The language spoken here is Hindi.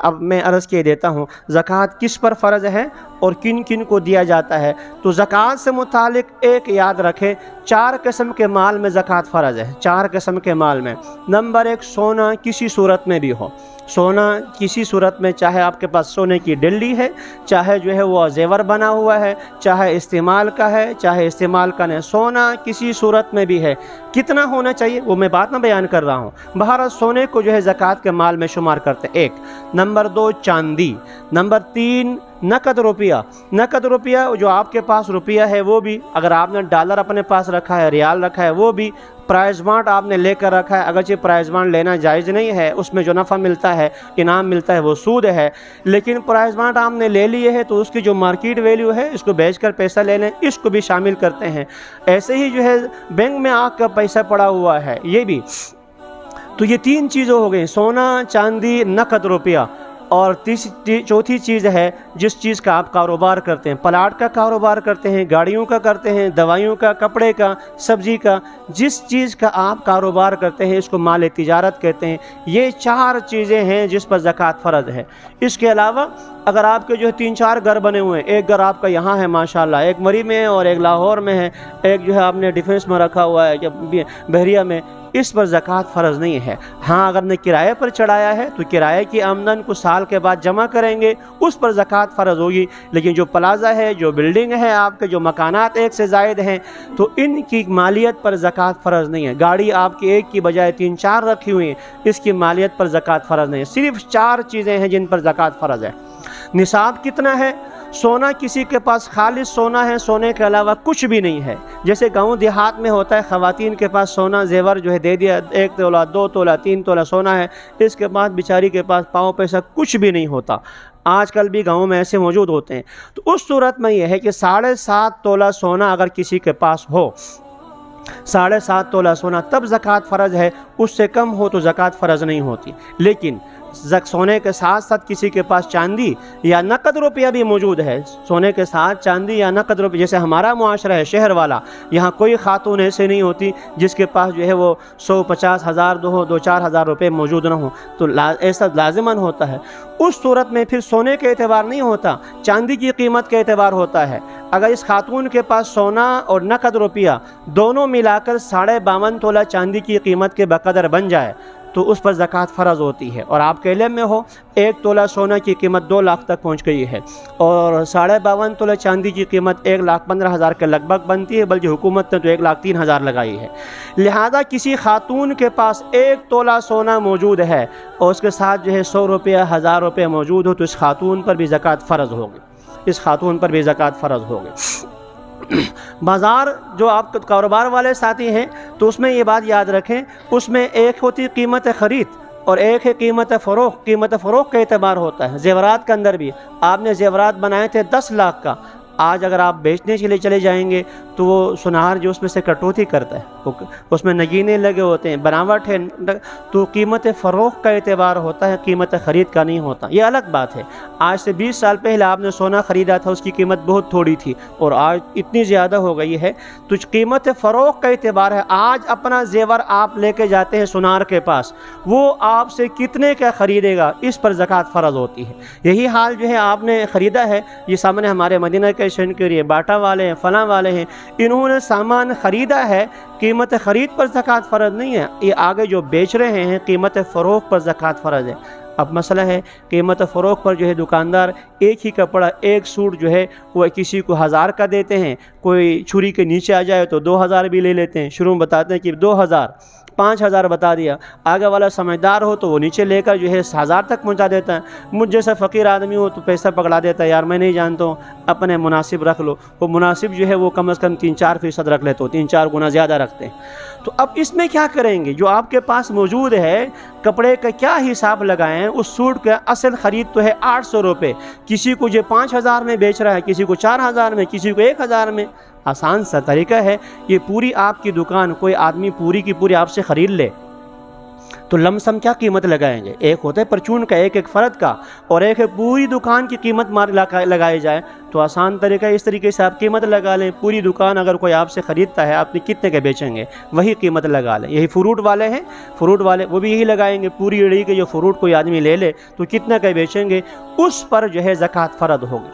अब मैं अर्ज़ किए देता हूँ ज़कात किस पर फ़र्ज़ है और किन किन को दिया जाता है। तो ज़कात से मुतालिक एक याद रखें, 4 किस्म के माल में ज़कात फ़र्ज़ है। 4 किस्म के माल में नंबर 1 सोना किसी सूरत में भी हो। सोना किसी सूरत में, चाहे आपके पास सोने की डिल्ली है, चाहे जो है वो जेवर बना हुआ है, चाहे इस्तेमाल का है, चाहे इस्तेमाल का नहीं, सोना किसी सूरत में भी है। कितना होना चाहिए वो मैं बात ना बयान कर रहा हूँ। बहर सोने को जो है ज़कात के माल में शुमार करते हैं। 1 नंबर 2 चांदी, नंबर 3 नकद रुपया। नकद रुपया जो आपके पास रुपया है वो भी, अगर आपने डॉलर अपने पास रखा है, रियाल रखा है, वो भी, प्राइज़ बॉन्ड आपने लेकर रखा है, अगरचे प्राइज़ बॉन्ड लेना जायज़ नहीं है, उसमें जो नफ़ा मिलता है, इनाम मिलता है, वो सूद है, लेकिन प्राइज़ बॉन्ड आपने ले लिए है तो उसकी जो मार्केट वैल्यू है इसको बेचकर पैसा ले लें, इसको भी शामिल करते हैं। ऐसे ही जो है बैंक में आपका पैसा पड़ा हुआ है, ये भी। तो ये 3 चीज़ें हो गई, सोना, चांदी, नकद रुपया। और चौथी चीज़ है जिस चीज़ का आप कारोबार करते हैं, प्लाट का कारोबार करते हैं, गाड़ियों का करते हैं, दवाइयों का, कपड़े का, सब्ज़ी का, जिस चीज़ का आप कारोबार करते हैं इसको माल तिजारत कहते हैं। ये 4 चीज़ें हैं जिस पर ज़कात फ़र्ज़ है। इसके अलावा अगर आपके जो है 3-4 घर बने हुए हैं, एक घर आपका यहाँ है माशाल्लाह, एक मरी में है और एक लाहौर में है, एक जो है आपने डिफेंस में रखा हुआ है या बहरिया में, इस पर ज़कात फ़र्ज़ नहीं है। हाँ, अगर ने किराए पर चढ़ाया है तो किराए की आमदन को साल के बाद जमा करेंगे, उस पर ज़कात फ़र्ज़ होगी। लेकिन जो प्लाज़ा है, जो बिल्डिंग है आपके, जो मकानात एक से ज़ायद हैं, तो इनकी मालियत पर ज़कात फ़र्ज़ नहीं है। गाड़ी आपकी एक की बजाय 3-4 रखी हुई हैं, इसकी मालियत पर ज़कात फ़र्ज़ नहीं है। सिर्फ 4 चीज़ें हैं जिन पर ज़कात फ़र्ज़ है। निसाब कितना है? सोना किसी के पास खालिस सोना है, सोने के अलावा कुछ भी नहीं है। जैसे गांव देहात में होता है, ख़वातीन के पास सोना जेवर जो है दे दिया, 1 तोला, 2 तोला, 3 तोला सोना है, इसके बाद बेचारी के पास पाँव पैसा कुछ भी नहीं होता। आजकल भी गाँव में ऐसे मौजूद होते हैं। तो उस सूरत में यह है कि 7.5 तोला सोना अगर किसी के पास हो, 7.5 तोला सोना, तब ज़कात फ़र्ज़ है। उससे कम हो तो ज़कात फ़र्ज़ नहीं होती। लेकिन सोने के साथ साथ किसी के पास चांदी या नकद रुपया भी मौजूद है, सोने के साथ चांदी या नकद रुपया, जैसे हमारा मुआशरा है शहर वाला, यहाँ कोई खातून ऐसे नहीं होती जिसके पास जो है वो 150 हज़ार 2-4 हज़ार रुपये मौजूद ना हो, तो ऐसा लाजिमन होता है। उस सूरत में फिर सोने के एतबार नहीं होता, चांदी की कीमत के एतबार होता है। अगर इस खातून के पास सोना और नकद रुपया दोनों मिलाकर 52.5 तोला चांदी की कीमत के बकदर बन जाए तो उस पर ज़कात फ़र्ज़ होती है। और आपके इल्म में हो 1 तोला सोना की कीमत 2 लाख तक पहुंच गई है और 52.5 तोला चांदी की कीमत 1,15,000 के लगभग बनती है, बल्कि हुकूमत ने तो 1,03,000 लगाई है। लिहाजा किसी खातून के पास 1 तोला सोना मौजूद है और उसके साथ जो है 100 रुपया 1000 रुपये मौजूद हो, तो इस खातून पर भी ज़कात फ़र्ज़ होगी, इस खातून पर भी ज़कात फ़र्ज़ होगी। बाज़ार जो आप कारोबार वाले साथी हैं तो उसमें ये बात याद रखें, उसमें एक होती कीमत ख़रीद और एक है कीमत फ़रोख्त। कीमत फ़रोख्त का एतबार होता है। ज़ेवरात के अंदर भी आपने ज़ेवरात बनाए थे 10 लाख का, आज अगर आप बेचने के लिए चले जाएंगे तो वो सुनार जो उसमें से कटौती करता है, उसमें नगीने लगे होते हैं, बनावट है, तो कीमत फ़रोख्त का एतबार होता है, कीमत ख़रीद का नहीं होता। ये अलग बात है। आज से 20 साल पहले आपने सोना ख़रीदा था, उसकी कीमत बहुत थोड़ी थी और आज इतनी ज़्यादा हो गई है, तो कीमत फ़रोख्त का एतबार है। आज अपना जेवर आप लेके जाते हैं सुनार के पास, वो आपसे कितने का ख़रीदेगा, इस पर ज़कात फ़र्ज़ होती है। यही हाल जो है आपने ख़रीदा है, ये सामने हमारे मदीना के शनकरी बाटा वाले हैं, फलां वाले हैं, इन्होंने सामान ख़रीदा है, कीमत ख़रीद पर ज़कात फ़र्ज़ नहीं है। ये आगे जो बेच रहे हैं कीमत फ़रोख्त पर ज़कात फ़र्ज़ है। अब मसला है कीमत फ़रोख्त पर जो है दुकानदार एक ही कपड़ा, एक सूट जो है वह किसी को 1000 का देते हैं, कोई छुरी के नीचे आ जाए तो 2000 भी ले लेते हैं। शुरू में बताते हैं कि 2000, 5000 बता दिया, आगे वाला समझदार हो तो वो नीचे लेकर जो है 1000 तक पहुंचा देता है। मुझ जैसा फ़कीर आदमी हो तो पैसा पकड़ा देता है, यार मैं नहीं जानता हूँ, अपने मुनासिब रख लो। वो मुनासिब जो है वो कम से कम 3-4% रख लेते हो, 3-4 गुना ज़्यादा रखते हैं। तो अब इसमें क्या करेंगे, जो आपके पास मौजूद है कपड़े का क्या हिसाब लगाएं। उस सूट का असल ख़रीद तो है 800 रुपये, किसी को जो 5000 में बेच रहा है, किसी को 4000 में, किसी को 1000 में। आसान सा तरीका है, ये पूरी आपकी दुकान कोई आदमी पूरी की पूरी आपसे ख़रीद ले, तो लमसम क्या कीमत लगाएंगे? एक होता है परचून का, एक एक फ़र्द का, और एक है पूरी दुकान की कीमत लगाई जाए। तो आसान तरीका इस तरीके से आप कीमत लगा लें। पूरी दुकान अगर कोई आपसे ख़रीदता है, आपने कितने के बेचेंगे वही कीमत लगा लें। यही फ्रूट वाले हैं, फ्रूट वाले वो भी यही लगाएंगे। पूरी एड़ी के जो फ्रूट कोई आदमी ले ले तो कितने के बेचेंगे, उस पर जो है ज़कात फ़र्द होगी।